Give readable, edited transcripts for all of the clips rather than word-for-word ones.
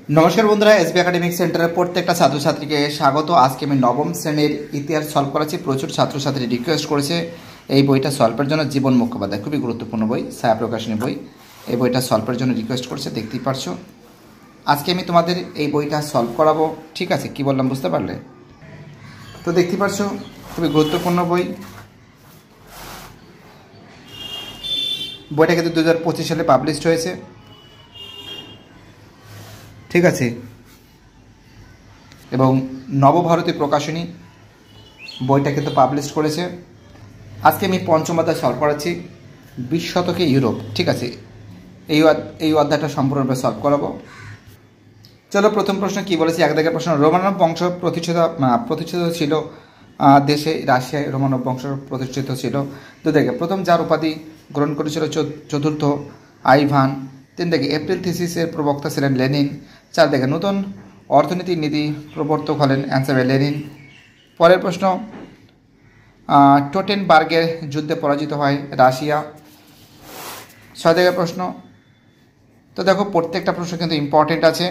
নমস্কার বন্ধুরা, SB academic সেন্টারের প্রত্যেকটা ছাত্রছাত্রীকে স্বাগত। আজকে আমি নবম শ্রেণীর ইতিহাস সলভ করাচ্ছি। প্রচুর ছাত্রছাত্রী রিকোয়েস্ট করেছে এই বইটা সলভের জন্য। জীবন মুখোপাধ্যায় খুবই গুরুত্বপূর্ণ বই, ছায়া প্রকাশনী বই। এই বইটা সলভের জন্য রিকোয়েস্ট করছে, দেখতেই পারছো। আজকে আমি তোমাদের এই বইটা সলভ করাবো, ঠিক আছে? কি বললাম বুঝতে পারলে? তো দেখতেই পারছো, খুবই গুরুত্বপূর্ণ বই। বইটা কিন্তু 2025 সালে পাবলিশড হয়েছে, ঠিক আছে? এবং নবভারতী প্রকাশনী বইটা কিন্তু পাবলিশ করেছে। আজকে আমি পঞ্চম অধ্যায় সলভ করাচ্ছি, 20 শতকে ইউরোপ, ঠিক আছে? এই অধ্যায়টা সম্পূর্ণভাবে সলভ করাবো। চলো, প্রথম প্রশ্ন কি বলেছি, এক দাগের প্রশ্ন। রোমানব বংশ প্রতিষ্ঠিত ছিল দেশে রাশিয়ায়। রোমানব বংশ প্রতিষ্ঠিত ছিল। দুই দাগে প্রথম যার উপাধি গ্রহণ করেছিল চতুর্থ আইভান। তিন দাগে এপ্রিল থিসিসের প্রবক্তা ছিলেন লেনিন। চার দাগে নতুন অর্থনীতির নীতি প্রবর্তক হলেন অ্যান্সার লেনিন। পরের প্রশ্ন, টোটেনবার্গের যুদ্ধে পরাজিত হয় রাশিয়া। 6 দাগের প্রশ্ন। তো দেখো, প্রত্যেকটা প্রশ্ন কিন্তু ইম্পর্টেন্ট আছে।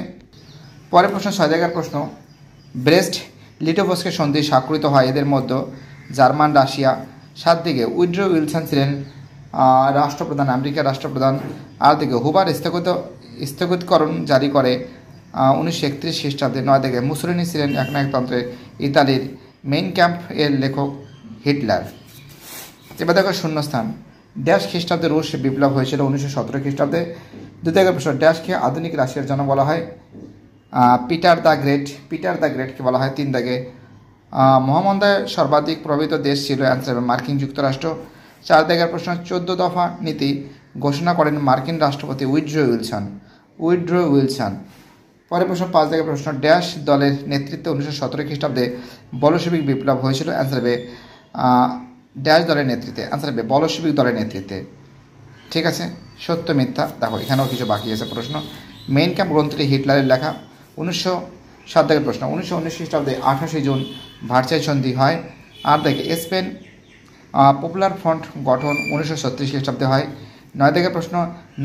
পরের প্রশ্ন 6 দাগের প্রশ্ন, ব্রেস্ট লিটোভস্কের সন্ধি স্বাক্ষরিত হয় এদের মধ্যে জার্মান রাশিয়া। 7 দিকে উইড্রো উইলসন ছিলেন রাষ্ট্রপ্রধান, আমেরিকার রাষ্ট্রপ্রধান। 8 দিকে হুবার স্থগিতকরণ জারি করে 1931 খ্রিস্টাব্দে। 9 দিকে মুসোলিনি ছিলেন একনায়কতন্ত্রে ইতালির। মেইন ক্যাম্প এর লেখক হিটলার। এবার দেখো শূন্যস্থান, ড্যাশ খ্রিস্টাব্দে রুশ বিপ্লব হয়েছিল 1917 খ্রিস্টাব্দে। 2 দাগের প্রশ্ন, ড্যাশকে আধুনিক রাশিয়ার জন্য বলা হয় পিটার দ্য গ্রেটকে বলা হয়। 3 দাগে মহামন্দায় সর্বাধিক প্রভাবিত দেশ ছিল অ্যান্সার মার্কিন যুক্তরাষ্ট্র। 4 দাগের প্রশ্ন, 14 দফা নীতি ঘোষণা করেন মার্কিন রাষ্ট্রপতি উইড্রো উইলসন। পরের প্রশ্ন 5 দাগের প্রশ্ন, ড্যাশ দলের নেতৃত্বে 1917 খ্রিস্টাব্দে বলশেভিক বিপ্লব হয়েছিল অ্যান্সার ড্যাশ দলের নেতৃত্বে, অ্যান্সার বলশেভিক দলের নেতৃত্বে, ঠিক আছে? সত্য মিথ্যা দেখো, এখানেও কিছু বাকি আছে প্রশ্ন। মেইন ক্যাম্প গ্রন্থটি হিটলারের লেখা। 7 দাগের প্রশ্ন, 1919 খ্রিস্টাব্দে 28 জুন ভার্সাই সন্ধি হয়। 8 দাগে স্পেন পপুলার ফ্রন্ট গঠন 1936 খ্রিস্টাব্দে হয়। 9 দাগের প্রশ্ন,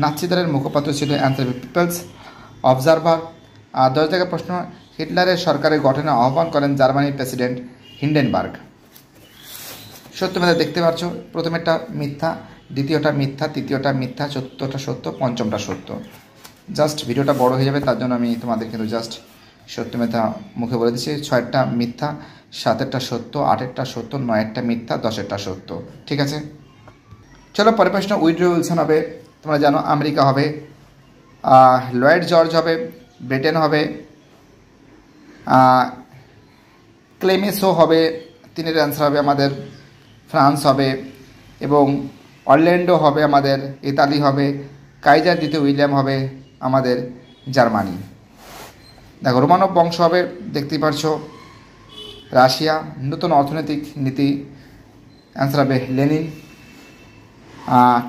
নাৎসি দলের মুখপাত্র ছিল অ্যান্সার পিপলস অবজারভার। 10 দাগের প্রশ্ন, হিটলারের সরকারের গঠনে আহ্বান করেন জার্মানির প্রেসিডেন্ট হিন্ডেনবার্গ। সত্য মিথ্যা দেখতে পাচ্ছ, প্রথমেরটা মিথ্যা, দ্বিতীয়টা মিথ্যা, তৃতীয়টা মিথ্যা, চতুর্থটা সত্য, পঞ্চমটা সত্য। জাস্ট ভিডিওটা বড় হয়ে যাবে, তার জন্য আমি তোমাদের কিন্তু জাস্ট সত্য মিথ্যা মুখে বলে দিচ্ছি। 6টা মিথ্যা, 7টা সত্য, 8টা সত্য, 9টা মিথ্যা, 10টা সত্য, ঠিক আছে? চলো পরের প্রশ্ন, উইড্রো উইলসন হবে, তোমরা জানো আমেরিকা হবে। লয়েড জর্জ হবে ব্রিটেন হবে। ক্লেমেসো হবে, 3-এর অ্যান্সার হবে আমাদের ফ্রান্স হবে। এবং অরল্যান্ডো হবে আমাদের ইতালি হবে। কাইজার দ্বিতীয় উইলিয়াম হবে আমাদের জার্মানি। দেখো, রোমানব বংশ হবে, দেখতেই পারছো রাশিয়া। নতুন অর্থনৈতিক নীতি অ্যান্সার হবে লেনিন।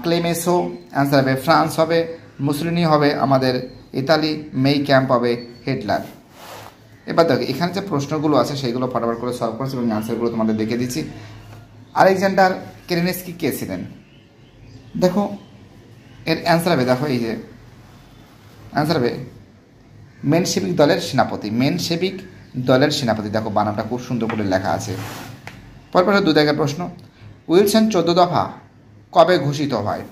ক্লেমেসো অ্যান্সার হবে ফ্রান্স হবে। মুসোলিনি হবে আমাদের ইতালি। মেই ক্যাম্প হবে হিটলার। এবার দেখো, এখানে যে প্রশ্নগুলো আছে সেইগুলো ফটাফট করে সলভ করেছি এবং অ্যান্সারগুলো তোমাদের দেখে দিচ্ছি। আলেকজান্ডার কেরেনস্কি কে ছিলেন? দেখো এর অ্যান্সার হবে, দেখো এই যে অ্যান্সার হবে মেনশেভিক দলের সেনাপতি। দেখো বানামটা খুব সুন্দর করে লেখা আছে। পরপর 2 দাগের প্রশ্ন, উইলসন 14 দফা কবে ঘোষিত হয়?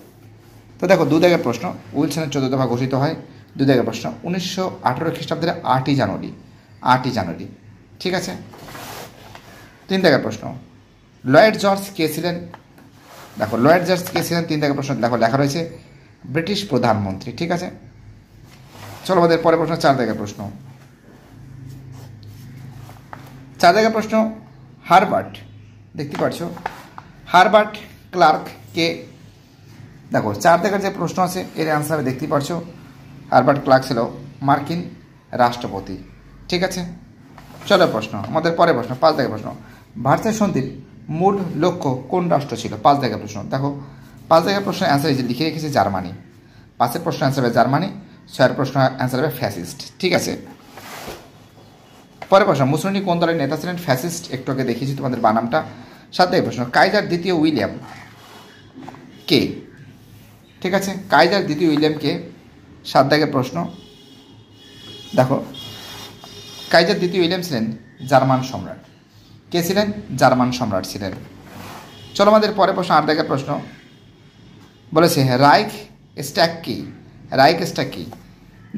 তো দেখো 2 দাগের প্রশ্ন, উইলসনের 14 দফা ঘোষিত হয়। 2 দাগের প্রশ্ন, 1918 খ্রিস্টাব্দের 8ই জানুয়ারি, ঠিক আছে? 3 দাগের প্রশ্ন, লয়েড জর্জ কে ছিলেন? দেখো লয়েড জর্জ কে ছিলেন, 3 দাগের প্রশ্ন দেখো লেখা রয়েছে ব্রিটিশ প্রধানমন্ত্রী, ঠিক আছে? চলো আমাদের পরের প্রশ্ন 4 দাগের প্রশ্ন। 4 দাগের প্রশ্ন, হারবার্ট, দেখতে পাচ্ছ হারবার্ট ক্লার্ক কে? দেখো 4 দাগের যে প্রশ্ন আছে এর অ্যান্সার দেখতে পাচ্ছ হারবার্ট ক্লার্ক ছিল মার্কিন রাষ্ট্রপতি, ঠিক আছে? চলো প্রশ্ন আমাদের পরের প্রশ্ন 5 দাগের প্রশ্ন, ভার্সাই সন্ধির মূল লক্ষ্য কোন রাষ্ট্র ছিল? 5 দাগের প্রশ্ন। দেখো 5 দাগের প্রশ্ন অ্যান্সার যে লিখে রেখেছে জার্মানি। 5-এর প্রশ্ন অ্যান্সার হবে জার্মানি। 6-এর প্রশ্ন অ্যান্সার হবে ফ্যাসিস্ট, ঠিক আছে? পরের প্রশ্ন, মুসোলিনি কোন দলের নেতা ছিলেন? ফ্যাসিস্ট, একটু আগে দেখিয়েছি তোমাদের বানামটা। 7 দাগের প্রশ্ন, কাইজার দ্বিতীয় উইলিয়াম কে? ঠিক আছে, কাইজার দ্বিতীয় উইলিয়াম কে? 7 দাগের প্রশ্ন। দেখো কাইজার দ্বিতীয় উইলিয়াম ছিলেন জার্মান সম্রাট। কে ছিলেন? জার্মান সম্রাট ছিলেন। চলো আমাদের পরে প্রশ্ন 8 দাগের প্রশ্ন বলেছে রাইখ স্ট্যাক কি? রাইখ স্ট্যাক কি?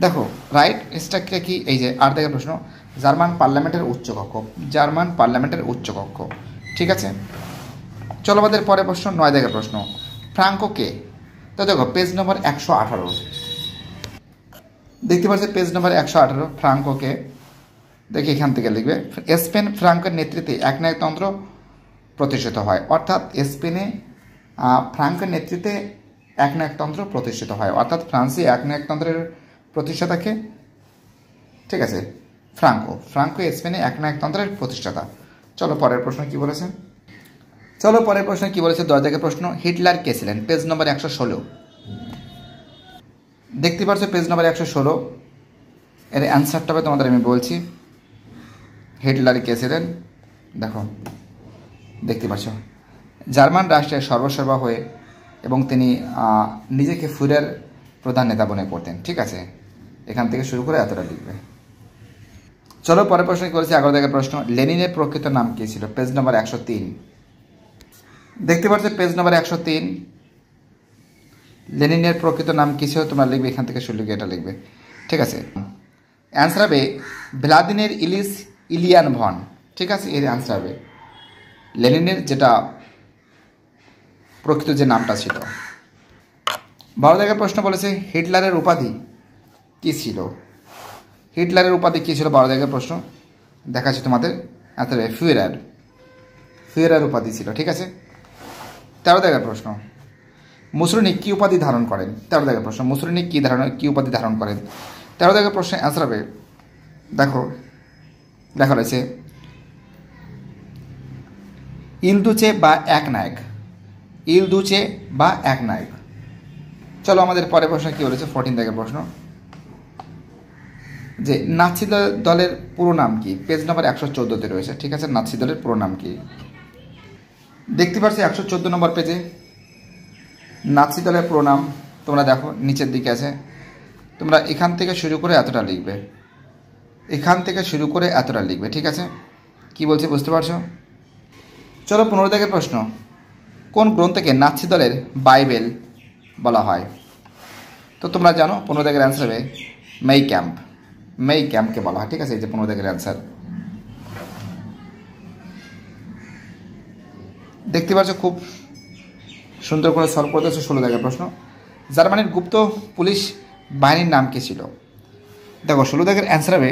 দেখো রাইট স্ট্যাকটা কি? এই যে 8 দাগের প্রশ্ন, জার্মান পার্লামেন্টের উচ্চকক্ষ। জার্মান পার্লামেন্টের উচ্চকক্ষ, ঠিক আছে। চলো আমাদের পরে প্রশ্ন 9 দাগের প্রশ্ন, ফ্রাঙ্কো কে? তো দেখো পেজ নম্বর 118 দেখতে পাচ্ছি, পেজ নম্বর 118 ফ্রাঙ্কো কে। দেখি এখান থেকে লিখবে, স্পেন ফ্রাঙ্কের নেতৃত্বে একনায়কতন্ত্র প্রতিষ্ঠিত হয়। অর্থাৎ স্পেনে ফ্রাঙ্কের নেতৃত্বে একনায়কতন্ত্র প্রতিষ্ঠিত হয়। অর্থাৎ ফ্রান্সে একনায়কতন্ত্রের প্রতিষ্ঠাতাকে, ঠিক আছে, ফ্রাঙ্কো। ফ্রাঙ্কো স্পেনে একনায়কতন্ত্রের প্রতিষ্ঠাতা। চলো পরের প্রশ্ন কি বলেছে। চলো পরের প্রশ্ন কি বলেছে 10 দাগের প্রশ্ন, হিটলার কে ছিলেন? পেজ নম্বর 116 দেখতে পাচ্ছ, পেজ নম্বর 116 এর অ্যান্সারটা হবে তোমাদের আমি বলছি। হিটলার কে ছিলেন? দেখো দেখতে পাচ্ছ, জার্মান রাষ্ট্রের সর্বসর্বা হয়ে এবং তিনি নিজেকে ফুরের প্রধান নেতা মনে করতেন, ঠিক আছে। এখান থেকে শুরু করে এতটা লিখবে। চলো পরের প্রশ্ন কি করেছে 11 দাগের প্রশ্ন, লেনিনের প্রকৃত নাম কি ছিল? পেজ নম্বর 103 দেখতে পাচ্ছ, পেজ নম্বর 103 লেনিনের প্রকৃত নাম কি ছিল তোমরা লিখবে, এখান থেকে শুরু লিখে এটা লিখবে, ঠিক আছে। অ্যান্সার হবে ভ্লাদিমির ইলিচ ইলিয়ান ভন, ঠিক আছে। এর অ্যান্সার হবে লেনিনের যেটা প্রকৃত যে নামটা ছিল। 12 দাগের প্রশ্ন বলেছে হিটলারের উপাধি কী ছিল? হিটলারের উপাধি কী ছিল? 12 দাগের প্রশ্ন দেখাচ্ছি তোমাদের, অ্যান্সার হবে ফিউরার। ফিউরার উপাধি ছিল, ঠিক আছে। 13 দাগের প্রশ্ন, মুসোলিনি কী উপাধি ধারণ করেন? 13 দাগের প্রশ্ন, মুসোলিনি কী উপাধি ধারণ করেন? 13 দাগের প্রশ্নের অ্যান্সার হবে, দেখো লেখা রয়েছে ইলদুচে বা এক নায়ক। ইলদুচে বা এক নায়ক। চলো আমাদের পরের প্রশ্ন কী বলেছে 14 দাগের প্রশ্ন, যে নাৎসি দলের পুরো নাম কি? পেজ নম্বর 114 রয়েছে, ঠিক আছে। নাৎসি দলের পুরো নাম কি? দেখতে পাচ্ছি 114 নম্বর পেজে নাৎসি দলের পুরো নাম, তোমরা দেখো নিচের দিকে আছে। তোমরা এখান থেকে শুরু করে এতটা লিখবে, এখান থেকে শুরু করে এতটা লিখবে, ঠিক আছে। কি বলছি বুঝতে পারছো? চলো 15 দাগের প্রশ্ন, কোন গ্রন্থকে নাৎসি দলের বাইবেল বলা হয়? তো তোমরা জানো 15 দাগের অ্যান্সার হবে মেই ক্যাম্প। মেই ক্যাম্পকে বলা হয়, ঠিক আছে। এই যে 15 দাগের অ্যান্সার দেখতে পাচ্ছ, খুব সুন্দর করে সলভ করতে হচ্ছে। 16 দাগের প্রশ্ন, জার্মানির গুপ্ত পুলিশ বাহিনীর নাম কি ছিল? দেখো 16 দাগের অ্যান্সার হবে,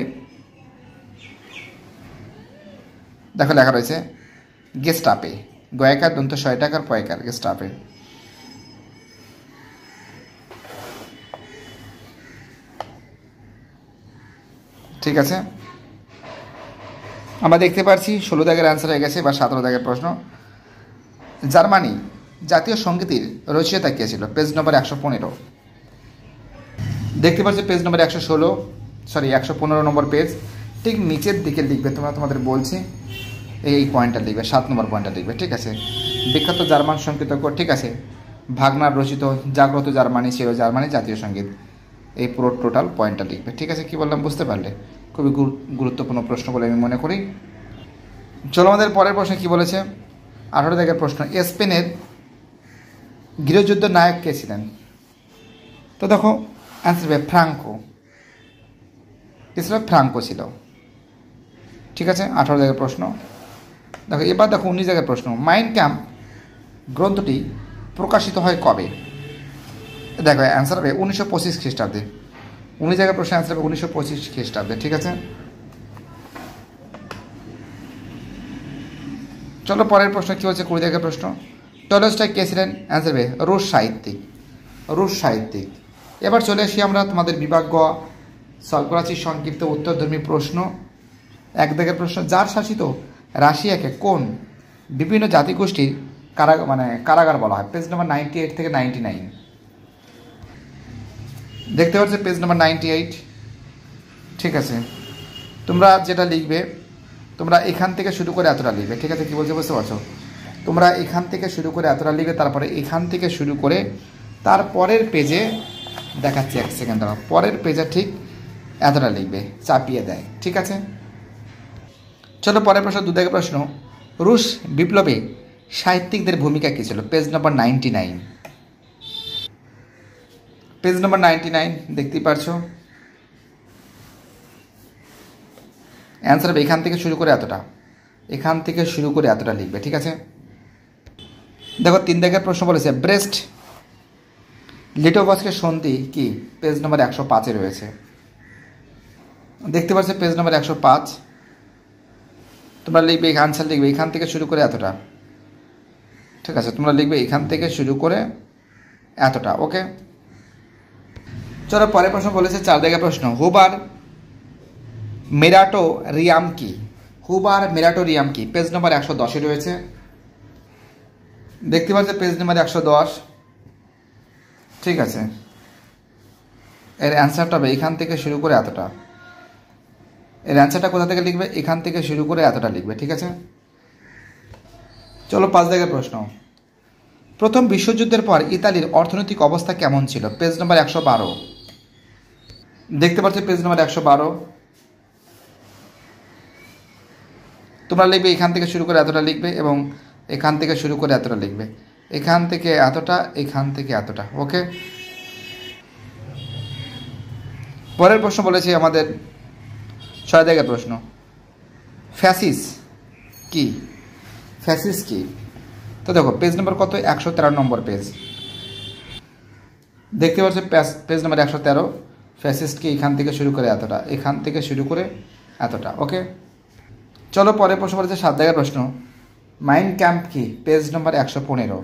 দেখো লেখা রয়েছে গেস্টাপে। গয়াকার দন্ত 6 টাকার পয়কার, গেস্টাপে। ঠিক আছে, আমরা দেখতে পাচ্ছি 16 দাগের অ্যান্সার হয়ে গেছে। বা 17 দাগের প্রশ্ন, জার্মানি জাতীয় সঙ্গীতের রচয়িতা কে ছিল? পেজ নম্বর 115 দেখতে পাচ্ছি, পেজ নম্বর 115 নম্বর পেজ। ঠিক নিচের দিকে লিখবে, তোমরা তোমাদের বলছি এই পয়েন্টটা লিখবে, 7 নম্বর পয়েন্টটা লিখবে, ঠিক আছে। বিখ্যাত জার্মান সঙ্গীতজ্ঞ, ঠিক আছে, ভাগনার রচিত জাগ্রত জার্মানি ছিল জার্মানি জাতীয় সঙ্গীত। এই পুরো টোটাল পয়েন্টটা লিখবে, ঠিক আছে। কি বললাম বুঝতে পারলে? খুবই গুরুত্বপূর্ণ প্রশ্ন বলে আমি মনে করি। চলো আমাদের পরের প্রশ্ন কি বলেছে 18 দাগের প্রশ্ন, স্পেনের গৃহযুদ্ধ নায়ক কে ছিলেন? তো দেখো অ্যান্সার হবে ফ্রাঙ্কো। কে ছিল? ফ্রাঙ্কো ছিল, ঠিক আছে। 18 দাগের প্রশ্ন দেখো। এবার দেখো 19 দাগের প্রশ্ন, মাইন ক্যাম্প গ্রন্থটি প্রকাশিত হয় কবে? দেখো অ্যান্সার হবে 1925 খ্রিস্টাব্দে। 19 জায়গার প্রশ্ন অ্যান্সার হবে 1925 খ্রিস্টাব্দে, ঠিক আছে। চলো পরের প্রশ্ন কী হচ্ছে 20 জায়গার প্রশ্ন, টলস্টয় কে ছিলেন? অ্যান্সার হবে রুশ সাহিত্যিক। রুশ সাহিত্যিক। এবার চলে আসি আমরা তোমাদের বিভাগ গ সলভ করাচ্ছি সংক্ষিপ্ত উত্তরধর্মী প্রশ্ন। 1 দাগের প্রশ্ন, যার শাসিত রাশিয়াকে কোন বিভিন্ন জাতিগোষ্ঠীর কারাগার বলা হয়? পেজ নম্বর 98 থেকে 99 দেখতে পাচ্ছ, পেজ নম্বর 98, ঠিক আছে। তোমরা যেটা লিখবে, তোমরা এখান থেকে শুরু করে এতটা লিখবে, ঠিক আছে। কি বলছে বুঝতে পারছো? তোমরা এখান থেকে শুরু করে এতটা লিখবে, তারপরে এখান থেকে শুরু করে তারপরের পেজে দেখাচ্ছি, 1 সেকেন্ড দাঁড়াও। পরের পেজে ঠিক এতটা লিখবে, চাপিয়ে দেয়। ঠিক আছে, চলো পরের প্রশ্ন, 2 দাগের প্রশ্ন, রুশ বিপ্লবে সাহিত্যিকদের ভূমিকা কী ছিল? পেজ নম্বর 99, পেজ নম্বর 99 দেখতেই পারছো। অ্যান্সার হবে এখান থেকে শুরু করে এতটা, এখান থেকে শুরু করে এতটা লিখবে। ঠিক আছে, দেখো 3 দাগের প্রশ্ন বলেছে ব্রেস্ট লিটোভস্কের সন্ধি কি? পেজ নম্বর 105-এ রয়েছে, দেখতে পাচ্ছ পেজ নম্বর 105। তোমরা লিখবে, আনসার লিখবে এখান থেকে শুরু করে এতটা। ঠিক আছে, তোমরা লিখবে এখান থেকে শুরু করে এতটা। ওকে, চলো পরের প্রশ্ন বলেছে 4 দাগের প্রশ্ন, হুবার মেরাটোরিয়াম কি? হুবার মেরাটোরিয়াম কি? পেজ নম্বর 110-এ রয়েছে, দেখতে পাচ্ছ পেজ নম্বর 110। ঠিক আছে, এর অ্যান্সারটা হবে এখান থেকে শুরু করে এতটা। এর অ্যান্সারটা কোথা থেকে লিখবে? এখান থেকে শুরু করে এতটা লিখবে। ঠিক আছে, চলো 5 দাগের প্রশ্ন, প্রথম বিশ্বযুদ্ধের পর ইতালির অর্থনৈতিক অবস্থা কেমন ছিল? পেজ নম্বর 112, দেখতে পাচ্ছ পেজ নম্বর 112। তোমরা লিখবে এখান থেকে শুরু করে এতটা লিখবে এবং এখান থেকে শুরু করে এতটা লিখবে, এখান থেকে এতটা, এখান থেকে এতটা। ওকে, পরের প্রশ্ন বলেছি আমাদের 6 দাগের প্রশ্ন, ফ্যাসিস কি? ফ্যাসিস কি? তো দেখো পেজ নম্বর কত? 113 নম্বর পেজ, দেখতে পাচ্ছ পেজ নম্বর 113। ফ্যাসিস্ট কি? এখান থেকে শুরু করে এতটা, এখান থেকে শুরু করে এতটা। ওকে, চলো পরের প্রশ্ন বলেছে 7 দাগের প্রশ্ন, মাইন ক্যাম্প কি? পেজ নম্বর 115।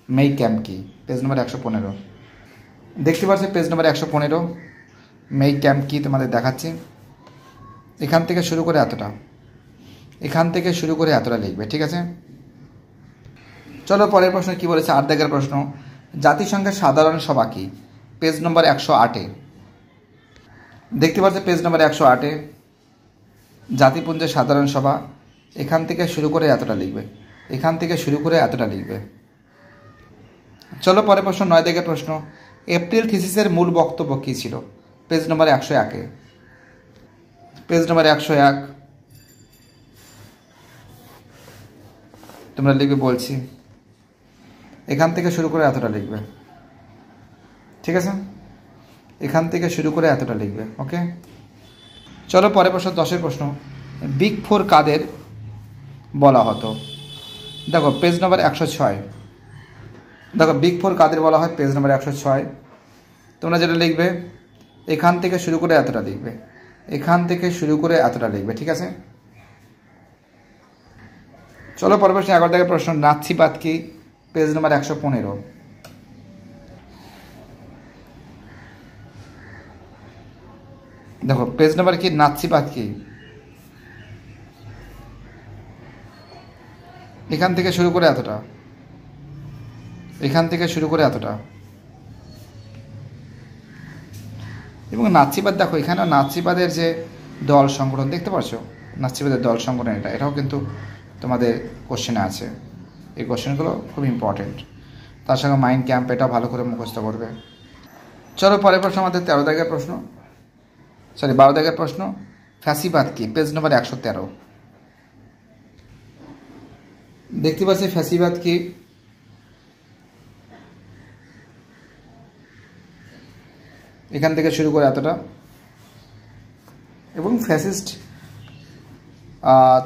মেই ক্যাম্প কি? পেজ নম্বর 115, দেখতে পাচ্ছ পেজ নম্বর 115। মেই ক্যাম্প কি তোমাদের দেখাচ্ছি, এখান থেকে শুরু করে এতটা, এখান থেকে শুরু করে এতটা লিখবে। ঠিক আছে, চলো পরের প্রশ্ন কি বলেছে 8 দাগের প্রশ্ন, জাতিসংঘের সাধারণ সভা কি? পেজ নম্বর 108-এ, দেখতে পাচ্ছ পেজ নম্বর 108-এ জাতিপুঞ্জের সাধারণ সভা, এখান থেকে শুরু করে এতটা লিখবে, এখান থেকে শুরু করে এতটা লিখবে। চলো পরের প্রশ্ন 9 দাগের প্রশ্ন, এপ্রিল থিসিসের মূল বক্তব্য কী ছিল? পেজ নম্বর 101-এ, পেজ নম্বর 101 তোমরা লিখবে, বলছি এখান থেকে শুরু করে এতটা লিখবে। ঠিক আছে, এখান থেকে শুরু করে এতটা লিখবে। ওকে, চলো পরের প্রশ্ন 10-এর প্রশ্ন, বিগ 4 কাদের বলা হতো? দেখো পেজ নম্বর 106, দেখো বিগ 4 কাদের বলা হয়? পেজ নম্বর 106। তোমরা যেটা লিখবে এখান থেকে শুরু করে এতটা লিখবে, এখান থেকে শুরু করে এতটা লিখবে। ঠিক আছে, চলো পরের প্রশ্ন 11 দাগের প্রশ্ন, নাৎসিবাদ কি? পেজ নম্বর 115। দেখো পেজ নম্বর কি? নাৎসিবাদ কি? এখান থেকে শুরু করে এতটা, এখান থেকে শুরু করে এতটা। এবং নাৎসিবাদ দেখো এখানে নাৎসিবাদের যে দল সংগঠন দেখতে পাচ্ছ, নাৎসিবাদের দল সংগঠন এটাও কিন্তু তোমাদের কোশ্চেনে আছে। এই কোশ্চেনগুলো খুব ইম্পর্টেন্ট, তার সঙ্গে মাইন্ড ক্যাম্প এটা ভালো করে মুখস্থ করবে। চলো পরের প্রশ্ন আমাদের 13 দাগের প্রশ্ন, 12 দাগের প্রশ্ন, ফ্যাসিবাদ কি? পেজ নম্বর 113, দেখতে পাচ্ছি ফ্যাসিবাদ কি? এখান থেকে শুরু করে এতটা। এবং ফ্যাসিস্ট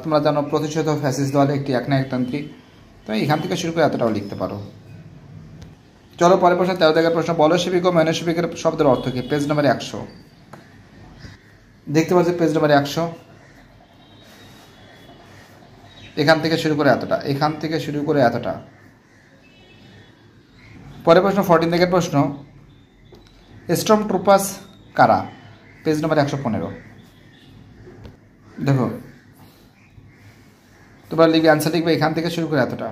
তোমরা জানো প্রতিশোধ ফ্যাসিস্ট দল একটি একনায়কতান্ত্রিক, তো এখান থেকে শুরু করে এতটাও লিখতে পারো। চলো পরের প্রশ্ন 13 দাগের প্রশ্ন, বলশেবিক ও মেনশেবিকের শব্দের অর্থ কি? পেজ নম্বর 100, দেখতে পাচ্ছি পেজ নম্বর 100। এখান থেকে শুরু করে এতটা, এখান থেকে শুরু করে এতটা। পরের প্রশ্ন 14 দাগের প্রশ্ন, স্টর্ম ট্রুপার্স কারা? পেজ নম্বর 115। দেখো তোমরা লিখবে, অ্যান্সার লিখবে এখান থেকে শুরু করে এতটা,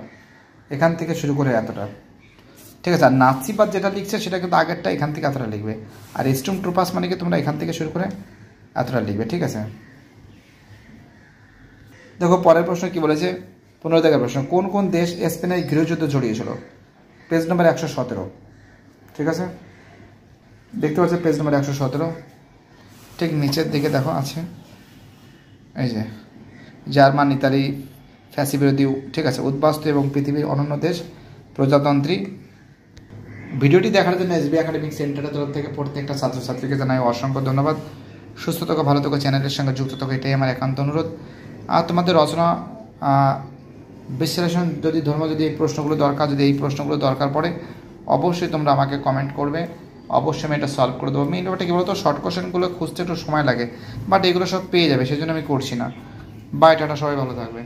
এখান থেকে শুরু করে এতটা। ঠিক আছে, আর নাৎসিবাদ যেটা লিখছে সেটা কিন্তু আগেরটা, এখান থেকে এতটা লিখবে। আর স্টর্ম ট্রুপার্স মানে কি তোমরা এখান থেকে শুরু করে এতটা লিখবে। ঠিক আছে, দেখো পরের প্রশ্ন কি বলেছে 15 দাগের প্রশ্ন, কোন কোন দেশ স্পেনের গৃহযুদ্ধে জড়িয়েছিল? পেজ নম্বর 117। ঠিক আছে, দেখতে পাচ্ছ পেজ নম্বর 117। ঠিক নিচের দিকে দেখো আছে, এই যে জার্মান, ইতালি, ফ্যাসিবিরোধী, ঠিক আছে, উদ্বাস্তু এবং পৃথিবীর অনন্য দেশ প্রজাতন্ত্রী। ভিডিওটি দেখার জন্য এসবি একাডেমিক সেন্টারের তরফ থেকে প্রত্যেকটা ছাত্রছাত্রীকে জানাই অসংখ্য ধন্যবাদ। সুস্থ থাকো, ভালো থাকো, চ্যানেলের সঙ্গে যুক্ত থাকো, এটাই আমার একান্ত অনুরোধ। আর তোমাদের রচনা বিশ্লেষণ যদি যদি এই প্রশ্নগুলো দরকার, যদি এই প্রশ্নগুলো দরকার পড়ে, অবশ্যই তোমরা আমাকে কমেন্ট করবে, অবশ্যই আমি এটা সলভ করে দেবো। মেইন ব্যাপারটা কী বলতো, শর্ট কোশ্চেনগুলো খুঁজতে একটু সময় লাগে, বাট এগুলো সব পেয়ে যাবে, সেই জন্য আমি করছি না। বাই, টাটা, সবাই ভালো থাকবে।